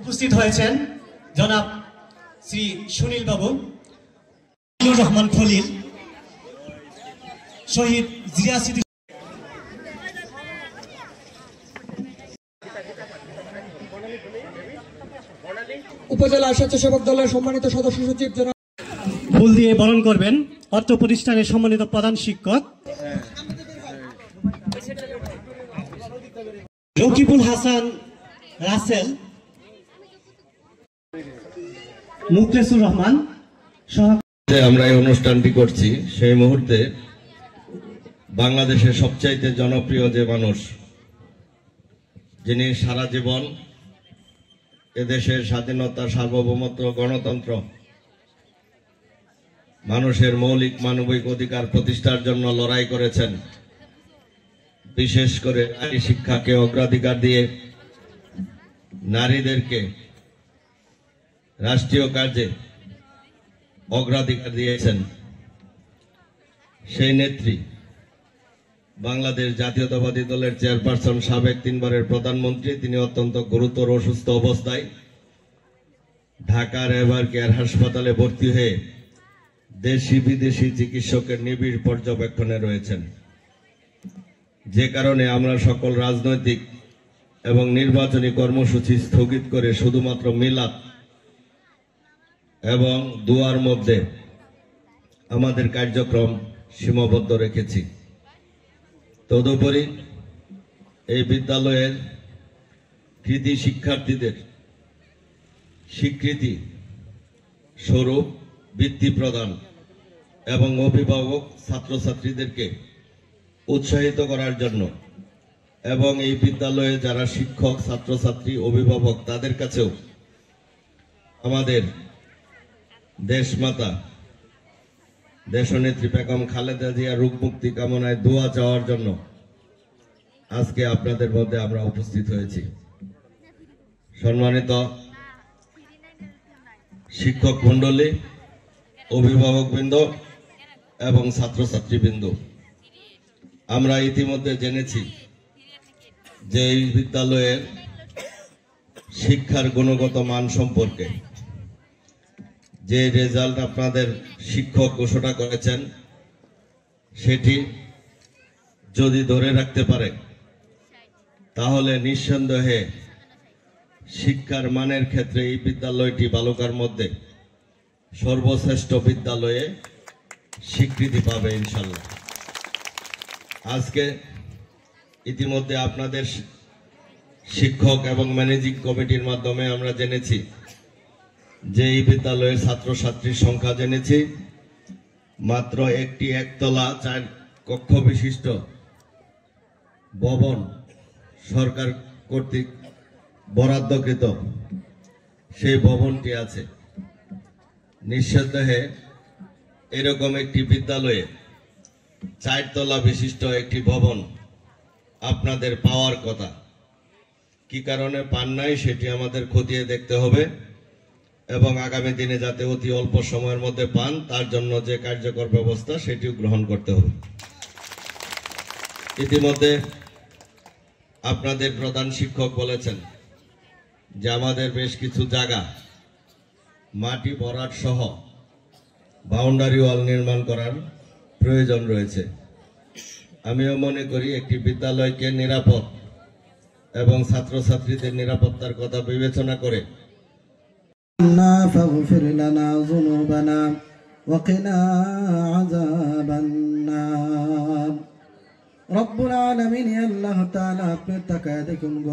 উপস্থিত হয়েছেন জনাব শ্রী সুনীল বাবু, রহমান খলিল, শহীদ জিয়া স্মৃতি উপজেলা স্বেচ্ছাসেবক দলের সম্মানিত সদস্য সচিব জনাব ফুল দিয়ে বরণ করবেন অর্থ প্রতিষ্ঠানের সম্মানিত প্রধান শিক্ষক রকিবুল হাসান রাসেল, মুখলেসুর রহমান। আমরা এই অনুষ্ঠানটি করছি সেই মুহূর্তে বাংলাদেশের সবচাইতে জনপ্রিয় যে মানুষ, যিনি সারা জীবন এদেশের স্বাধীনতা, সার্বভৌমত্ব, গণতন্ত্র, মানুষের মৌলিক মানবিক অধিকার প্রতিষ্ঠার জন্য লড়াই করেছেন, বিশেষ করে নারী শিক্ষাকে অগ্রাধিকার দিয়ে নারীদেরকে রাষ্ট্রীয় কাজে অগ্রাধিকার দিয়েছেন, সেই নেত্রী বাংলাদেশ জাতীয়তাবাদী দলের চেয়ারপারসন, সাবেক 3 বারের প্রধানমন্ত্রী। তিনি অত্যন্ত গুরুতর অসুস্থ অবস্থায় ঢাকার এভার কেয়ার হাসপাতালে ভর্তি হয়ে দেশি বিদেশি চিকিৎসকের নিবিড় পর্যবেক্ষণে রয়েছেন, যে কারণে আমরা সকল রাজনৈতিক এবং নির্বাচনী কর্মসূচি স্থগিত করে শুধুমাত্র মিলাদ এবং দুয়ার মধ্যে আমাদের কার্যক্রম সীমাবদ্ধ রেখেছি। তদুপরি এই বিদ্যালয়ের কৃতি শিক্ষার্থীদের স্বীকৃতি স্বরূপ বৃত্তি প্রদান এবং অভিভাবক ছাত্রছাত্রীদেরকে উৎসাহিত করার জন্য এবং এই বিদ্যালয়ে যারা শিক্ষক, ছাত্রছাত্রী, অভিভাবক তাদের কাছেও আমাদের দেশমাতা দেশনেত্রী বেগম খালেদা জিয়ার রোগ মুক্তি কামনায় দোয়া চাওয়ার জন্য আজকে আপনাদের মধ্যে আমরা উপস্থিত হয়েছি। সম্মানিত শিক্ষক মণ্ডলী, অভিভাবকবৃন্দ এবং ছাত্রছাত্রীবৃন্দ, আমরা ইতিমধ্যে জেনেছি যে এই বিদ্যালয়ের শিক্ষার গুণগত মান সম্পর্কে যে রেজাল্ট আপনাদের শিক্ষক ঘোষণা করেছেন, সেটি যদি ধরে রাখতে পারে তাহলে নিঃসন্দেহে শিক্ষার মানের ক্ষেত্রে এই বিদ্যালয়টি বালুকার মধ্যে সর্বশ্রেষ্ঠ বিদ্যালয়ে স্বীকৃতি পাবে ইনশাল্লাহ। আজকে ইতিমধ্যে আপনাদের শিক্ষক এবং ম্যানেজিং কমিটির মাধ্যমে আমরা জেনেছি যে এই বিদ্যালয়ের ছাত্রছাত্রীর সংখ্যা জেনেছি মাত্র একটি একতলা 4 কক্ষ বিশিষ্ট ভবন সরকার কর্তৃক বরাদ্দকৃত সেই ভবনটি আছে। নিঃসন্দেহে এরকম একটি বিদ্যালয়ে 4 তলা বিশিষ্ট একটি ভবন আপনাদের পাওয়ার কথা। কি কারণে পান নাই সেটি আমাদের খতিয়ে দেখতে হবে এবং আগামী দিনে যাতে অতি অল্প সময়ের মধ্যে পান তার জন্য যে কার্যকর ব্যবস্থা সেটিও গ্রহণ করতে হবে। ইতিমধ্যে আপনাদের প্রধান শিক্ষক বলেছেন যে আমাদের বেশ কিছু জায়গা মাটি ভরাট সহ বাউন্ডারি ওয়াল নির্মাণ করার প্রয়োজন রয়েছে। আমিও মনে করি একটি বিদ্যালয়কে নিরাপদ এবং ছাত্রছাত্রীদের নিরাপত্তার কথা বিবেচনা করে فاغفر لنا ذنوبنا وقنا عذاب النار। রব্বুল আলামিন আল্লাহ তাআলা আপনি তাকায় দেখুন গো